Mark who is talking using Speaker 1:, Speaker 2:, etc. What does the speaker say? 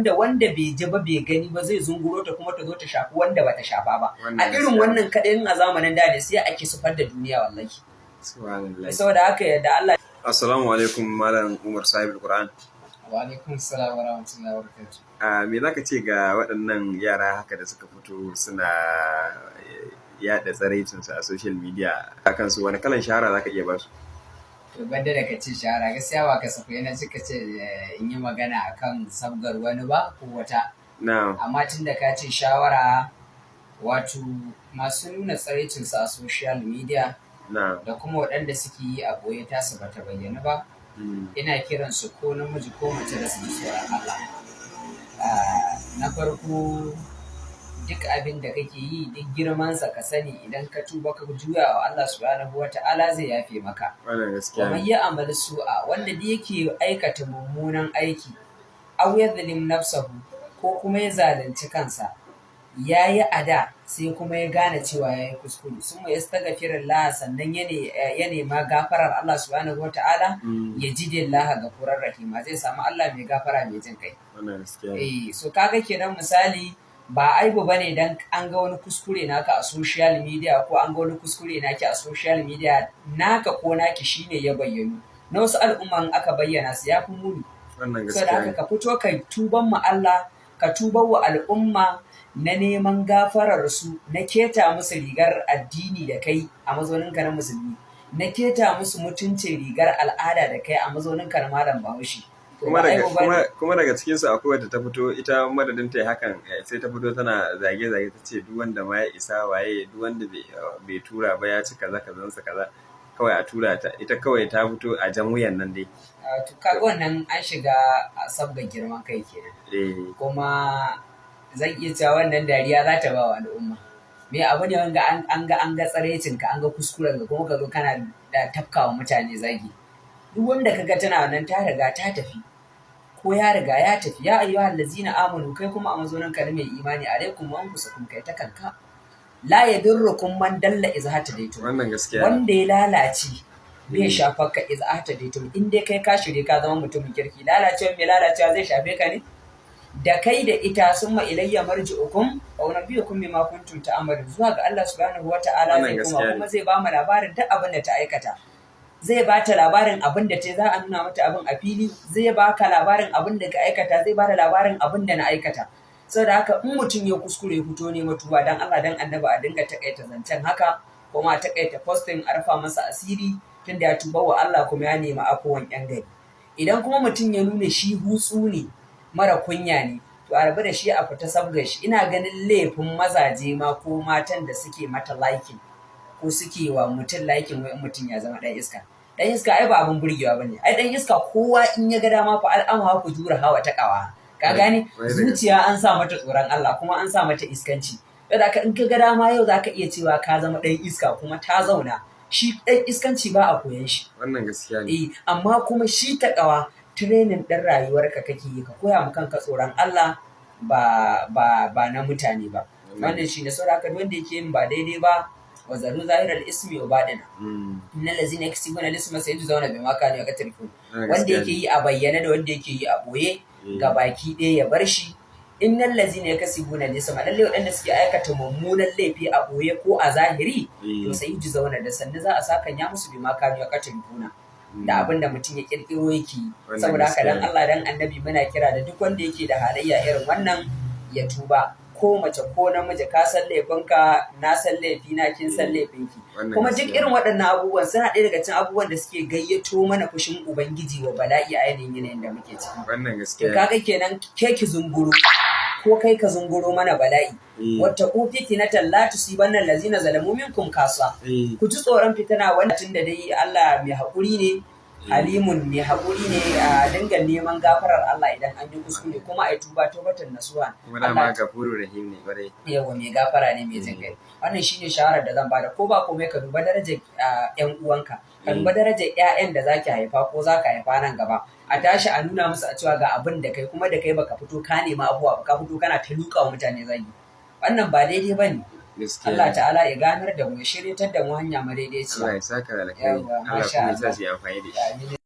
Speaker 1: da wanda bai ji ba bai gani ba zai zunguro ta kuma ta zo ta shafi wanda bata shafa ba. A irin wannan kaɗai a zamanin da ne sai ake sufar da duniya wallahi.
Speaker 2: Subhanallah.
Speaker 1: Saboda haka yadda Allah.
Speaker 2: Assalamu alaikum Malam Umar Sahibul Quran.
Speaker 3: Wa alaikum salam wa rahmatullahi wa barakatuh.
Speaker 2: Me zaka ce ga waɗannan yara haka da suka fito suna yaɗa tsaraicinsu a social media akan su, wani kalan shahara zaka iya ba su?
Speaker 3: To banda da ka ce shahara gaskiya ba kasafai na cika ce in yi magana akan sabgar wani ba ko wata. Amma tun da ka ce shawara, wato masu nuna tsaraicinsu a social media da kuma waɗanda suke yi a ɓoye tasu bata bayyana ba, ina kiransu ko namiji ko mace da su ji tsoron Allah. Na farko, duk abin da kake yi duk girmansa ka sani idan ka tuba ka juya wa Allah subhanahu wa ta'ala zai yafe maka. Kuma yi amal su'a wanda da yake aikata mummunan aiki, aw yadhlim nafsahu ko kuma ya zalunci kansa, yayi ada sai kuma ya gane cewa yayi kuskure, summa yastaghfirullah sannan ya nema gafarar Allah subhanahu wa ta'ala, yajidillaha gafurar rahima, zai samu Allah mai gafara mai jin kai. So kaga kenan misali ba aibu bane dan an ga wani kuskure naka a social media ko an ga wani kuskure naki a social media, naka ko naki shine ya bayyanu, na wasu al'umman aka bayyana su ya fi muni. So da haka ka fito ka tuban mu Allah, ka tuban wa al'umma na neman gafarar su, na keta musu rigar addini da kai a mazauninka na musulmi, na keta musu mutuncin rigar al'ada da kai a mazauninka na malam Bahaushe.
Speaker 2: Kuma daga cikinsu akwai wadda ta fito ita madadin ta yi hakan sai ta fito tana zage-zage, ta ce duk wanda ma ya isa waye, duk wanda bai tura ba ya ci kaza kazansa kaza, kawai a tura ta, ita kawai ta fito a jan wuyan nan dai.
Speaker 3: To kaga wannan an shiga sabga girman kai kenan. Kuma zan iya cewa wannan dariya za ta ba wa al'umma. Me abu ne wanda an ga tsaraicinka, an ga kuskuren ka, kuma ka zo kana da tafkawa mutane zagi. Duk wanda kaga tana nan ta riga ta tafi, ko ya riga ya tafi. Ya ayyuhal ladzina amanu, kai kuma a mazaunin ka mai imani, alaikum wa anfusakum, kai ta kanka. La yadurrukum man dalla idza hatadaytum.
Speaker 2: Wannan gaskiya.
Speaker 3: Wanda ya lalace bai shafar ka idza hatadaytum, in dai kai ka shirye ka zama mutumin kirki, lalacewa mai lalacewa zai shafe ka ne? Da kai da ita summa ilayya marji'ukum wa unabbiukum bima kuntum ta'malun, zuwa ga Allah subhanahu wata'ala zai kuma zai ba mu labarin duk abin da ta aikata. Zai ba ta labarin abin da ta za a nuna mata abin a fili, zai ba ka labarin abin da ka aikata, zai ba da labarin abin da na aikata. Saboda haka in mutum ya kuskure fito ne matuba dan Allah dan annabi a dinga takaita zancen haka, kuma a takaita posting, a rufa masa asiri tunda ya tuba wa Allah kuma ya nemi afuwan yan gari. Idan kuma mutum ya nuna shi hutsu ne, mara kunya ne, to a rabu da shi a fita sabgar shi. Ina ganin laifin mazaje ma ko matan da suke mata liking ko suke wa mutum liking wai mutum ya zama ɗan iska. Ɗan iska ai ba abin burgewa bane. Ai ɗan iska kowa in ya ga dama fa al'amaha ku jura hawa ta ƙawa. Ka gane? Zuciya an sa mata tsoron Allah kuma an sa mata iskanci. Yadda ka in ka ga dama yau zaka iya cewa ka zama ɗan iska kuma ta zauna. Shi ɗan iskanci ba a koyan shi.
Speaker 2: Wannan gaskiya ne.
Speaker 3: Amma kuma shi ta ƙawa training ɗin rayuwarka kake yi, ka koya ma kanka tsoron Allah ba na mutane ba. Wannan shi ne saboda haka wanda yake yin ba daidai ba, wa zaru zahiral ismi wa badina, innal ladzina yaksibuna al-isma sayujzauna bima kanu yaktubun. Wanda yake yi a bayyana da wanda yake yi a boye, ga baki ɗaya ya bar shi. Innal ladzina yaksibuna al-isma, lalle waɗanda suke aikata mummunan laifi a boye ko a zahiri, to sayujzauna da sanne za a sakanya musu bima kanu yaktubun, da abin da mutum ya kirkiro yake yi. Saboda haka dan Allah dan annabi muna kira da duk wanda yake da halayya irin wannan ya tuba. Ko mace ko namiji, ka san laifinka, na san laifina, kin san laifinki. Kuma duk irin waɗannan abubuwan suna ɗaya daga cikin abubuwan da suke gayyato mana fushin Ubangiji wa bala'i a yanayin da muke ciki.
Speaker 2: Wannan gaskiya.
Speaker 3: Kaga kenan ke ki zunguro ko kai ka zunguro mana bala'i. Wata ku fitinatan la tusibanna allazina zalamu minkum kasa. Ku ji tsoron fitina wanda tunda dai Allah mai haƙuri ne, halimun mai haƙuri ne, a dinga neman gafarar Allah idan an yi kuskure, kuma a tuba tawbatan nasuha.
Speaker 2: Kuma dama gafurur rahim ne bare.
Speaker 3: Yawa mai gafara ne mai jin kai. Wannan shine shawarar da zan bada. Ko ba komai ka duba darajar ƴan uwanka, ka duba darajar ƴaƴan da zaki haifa ko zaka haifa nan gaba. A tashi a nuna musu a cewa ga abin da kai, kuma da kai baka fito ka nema abuwa ba, ka fito kana ta luka wa mutane zagi. Wannan ba daidai bane. Allah ta'ala ya ganar da mu, ya shiryatar da mu hanya madaidaiciya.
Speaker 2: Allah ya saka alkhairi. Allah kuma ya sa su yi amfani da shi.